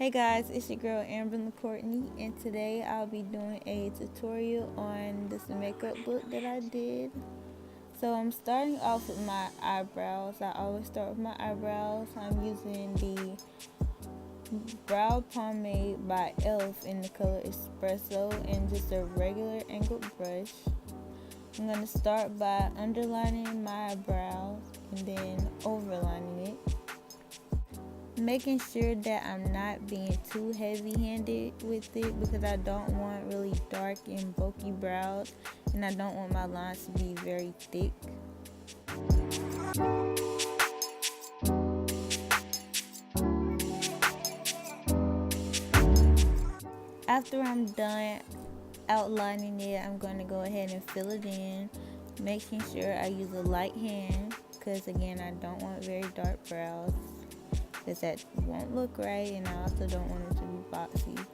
Hey guys, it's your girl Amber Courtney, and today I'll be doing a tutorial on this makeup look that I did. So I'm starting off with my eyebrows. I always start with my eyebrows. I'm using the brow pomade by e.l.f. in the color Espresso and just a regular angled brush. I'm going to start by underlining my eyebrows and then overlining it, making sure that I'm not being too heavy-handed with it because I don't want really dark and bulky brows, and I don't want my lines to be very thick. After I'm done outlining it, I'm going to go ahead and fill it in, making sure I use a light hand because again I don't want very dark brows, because that won't look right, and I also don't want it to be boxy.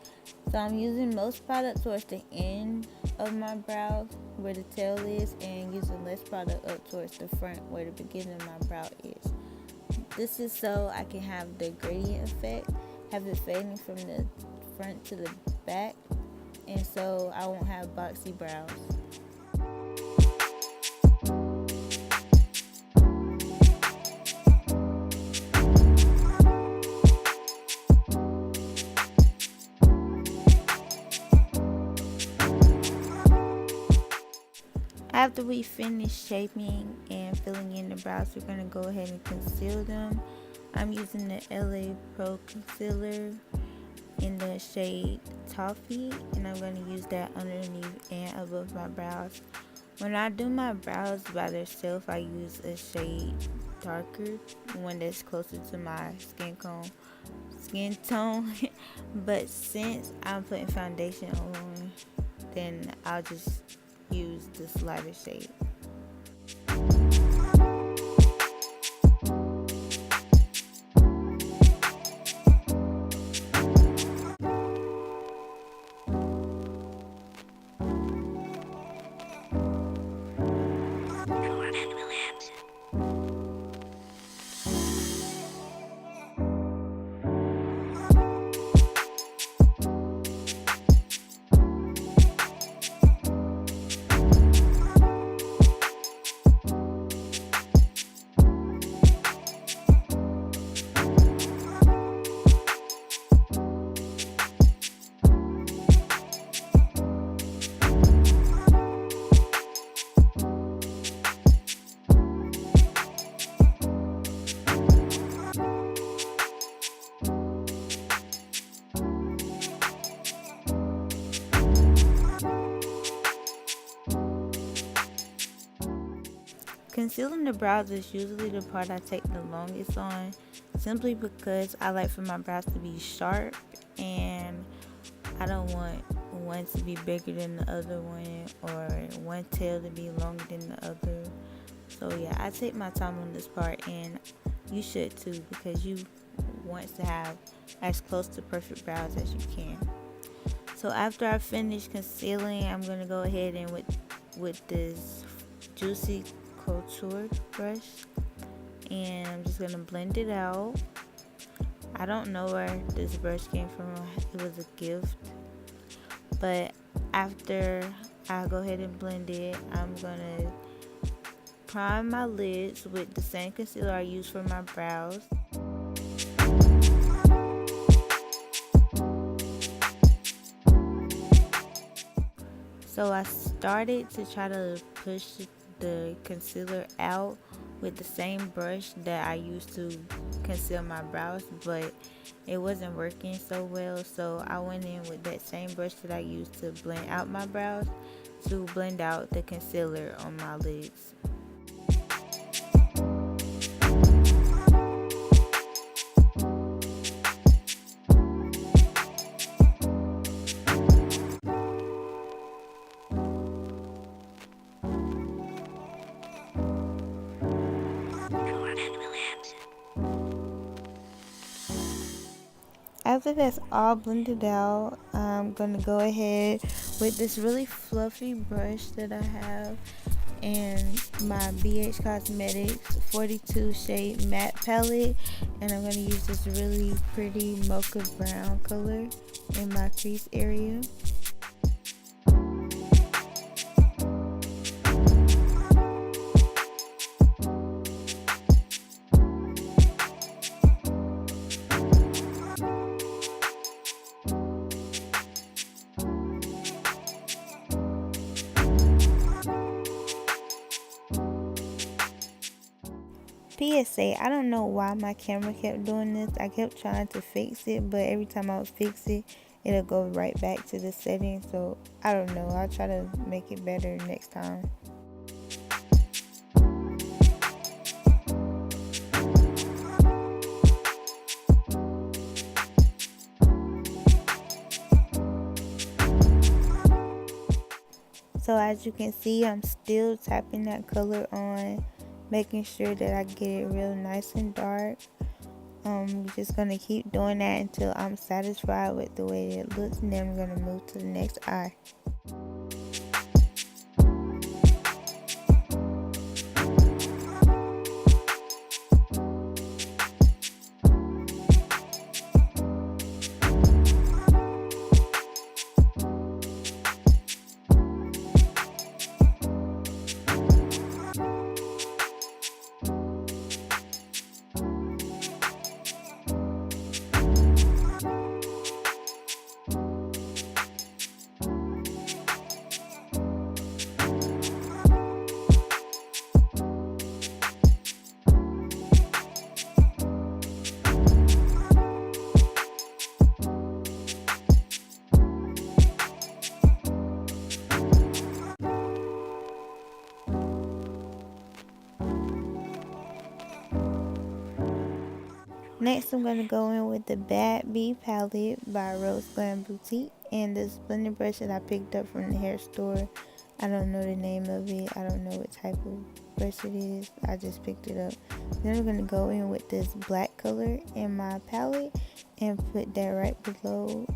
So I'm using most product towards the end of my brows where the tail is, and using less product up towards the front where the beginning of my brow is. This is so I can have the gradient effect, have it fading from the front to the back, and so I won't have boxy brows. After we finish shaping and filling in the brows, we're going to go ahead and conceal them. I'm using the LA Pro Concealer in the shade Toffee, and I'm going to use that underneath and above my brows. When I do my brows by themselves, I use a shade darker, one that's closer to my skin tone. But since I'm putting foundation on, then I'll just use this lighter shade. Concealing the brows is usually the part I take the longest on, simply because I like for my brows to be sharp, and I don't want one to be bigger than the other one, or one tail to be longer than the other. So yeah, I take my time on this part, and you should too, because you want to have as close to perfect brows as you can. So after I finish concealing, I'm going to go ahead and with this Juicy Couture brush, and I'm just going to blend it out. I don't know where this brush came from. It was a gift. But after I go ahead and blend it, I'm going to prime my lids with the same concealer I use for my brows. So I started to try to push the concealer out with the same brush that I used to conceal my brows, but it wasn't working so well, so I went in with that same brush that I used to blend out my brows to blend out the concealer on my lids. After that's all blended out, I'm going to go ahead with this really fluffy brush that I have, and my BH Cosmetics 42 shade matte palette, and I'm going to use this really pretty mocha brown color in my crease area. PSA, I don't know why my camera kept doing this. I kept trying to fix it, but every time I would fix it, it'll go right back to the settings. So I don't know. I'll try to make it better next time. So as you can see, I'm still tapping that color on, making sure that I get it real nice and dark. Just gonna keep doing that until I'm satisfied with the way it looks, and then I'm gonna move to the next eye. Next, I'm going to go in with the Bad Bee palette by Rose Glam Boutique, and this blending brush that I picked up from the hair store. I don't know the name of it. I don't know what type of brush it is. I just picked it up. Then I'm going to go in with this black color in my palette and put that right below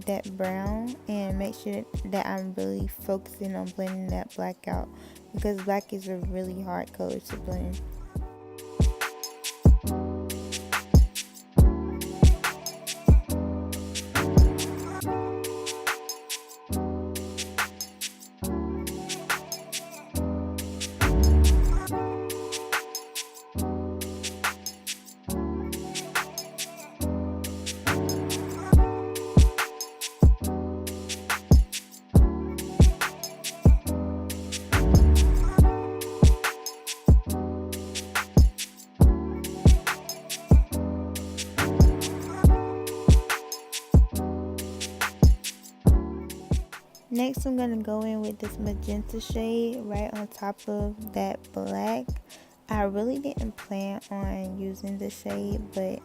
that brown, and make sure that I'm really focusing on blending that black out, because black is a really hard color to blend. Next, I'm going to go in with this magenta shade right on top of that black. I really didn't plan on using this shade, but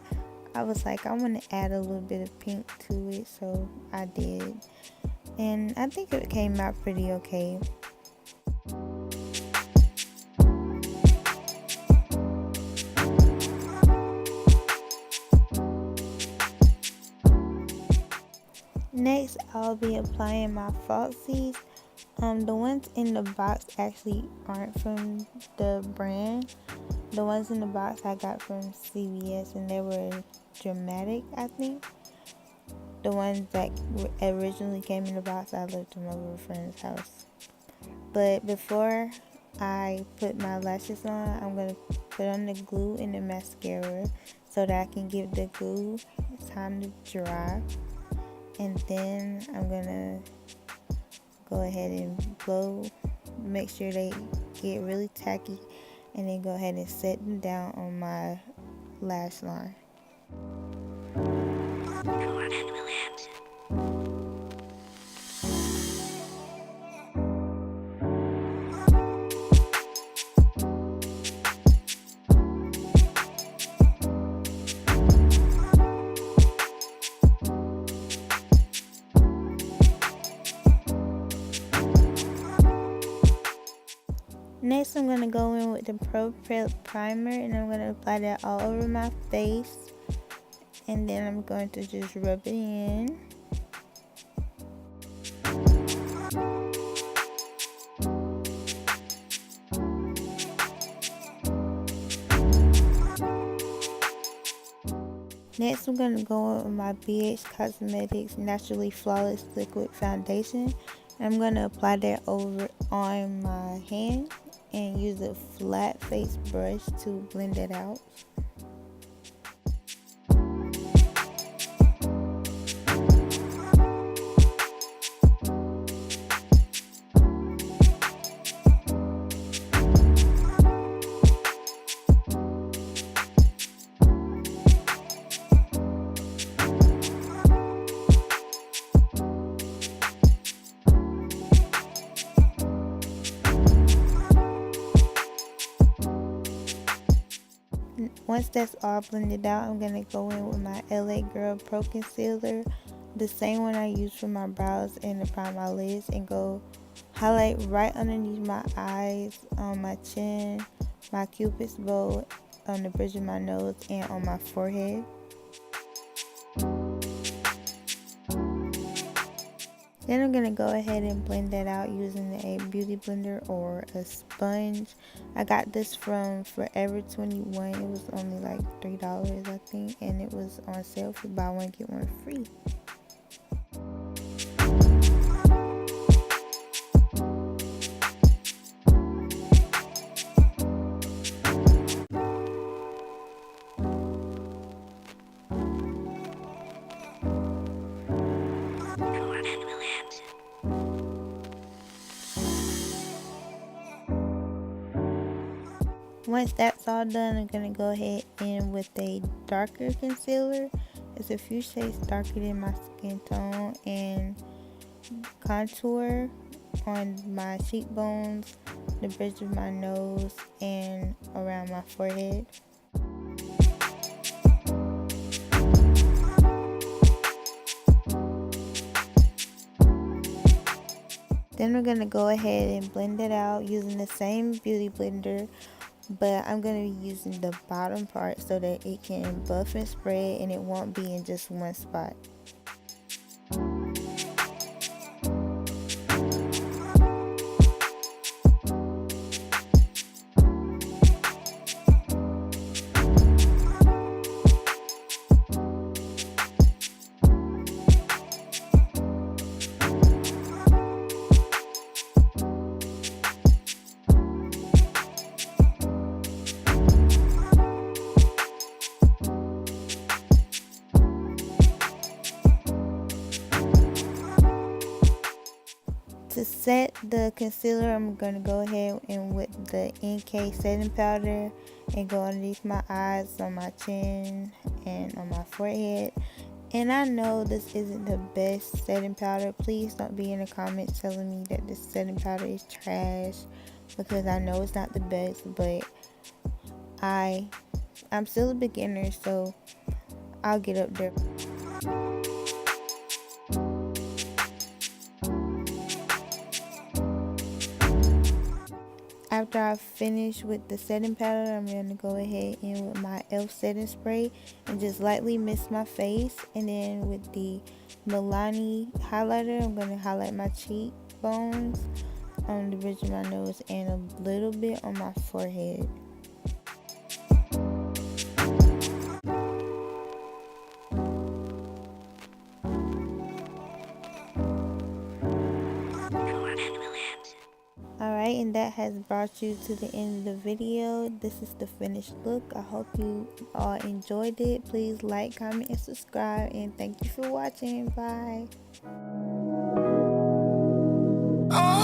I was like, I want to add a little bit of pink to it, so I did. And I think it came out pretty okay. Next, I'll be applying my falsies. The ones in the box actually aren't from the brand. The ones in the box I got from CVS, and they were dramatic, I think. The ones that originally came in the box, I left them over a friend's house. But before I put my lashes on, I'm going to put on the glue and the mascara so that I can give the glue time to dry. And then I'm gonna go ahead and blow, make sure they get really tacky, and then go ahead and set them down on my lash line. Next, I'm going to go in with the Pro Prep Primer, and I'm going to apply that all over my face. And then I'm going to just rub it in. Next, I'm going to go in with my BH Cosmetics Naturally Flawless Liquid Foundation. I'm going to apply that over on my hand and use a flat face brush to blend it out. Once that's all blended out, I'm going to go in with my LA Girl Pro Concealer, the same one I use for my brows and to prime my lids, and go highlight right underneath my eyes, on my chin, my cupid's bow, on the bridge of my nose, and on my forehead. Then I'm going to go ahead and blend that out using a beauty blender or a sponge. I got this from Forever 21. It was only like $3, I think, and it was on sale for buy one get one free. Once that's all done, I'm going to go ahead in with a darker concealer. It's a few shades darker than my skin tone, and contour on my cheekbones, the bridge of my nose, and around my forehead. Then we're going to go ahead and blend it out using the same beauty blender, but I'm going to be using the bottom part so that it can buff and spread and it won't be in just one spot. To set the concealer, I'm going to go ahead and with the NK setting powder and go underneath my eyes, on my chin, and on my forehead. And I know this isn't the best setting powder. Please don't be in the comments telling me that this setting powder is trash, because I know it's not the best, but I'm still a beginner, so I'll get up there. After I finish with the setting powder, I'm going to go ahead in with my e.l.f. setting spray and just lightly mist my face. And then with the Milani highlighter, I'm going to highlight my cheekbones, on the bridge of my nose, and a little bit on my forehead. Alright, and that has brought you to the end of the video. This is the finished look. I hope you all enjoyed it. Please like, comment, and subscribe, and thank you for watching. Bye. Oh,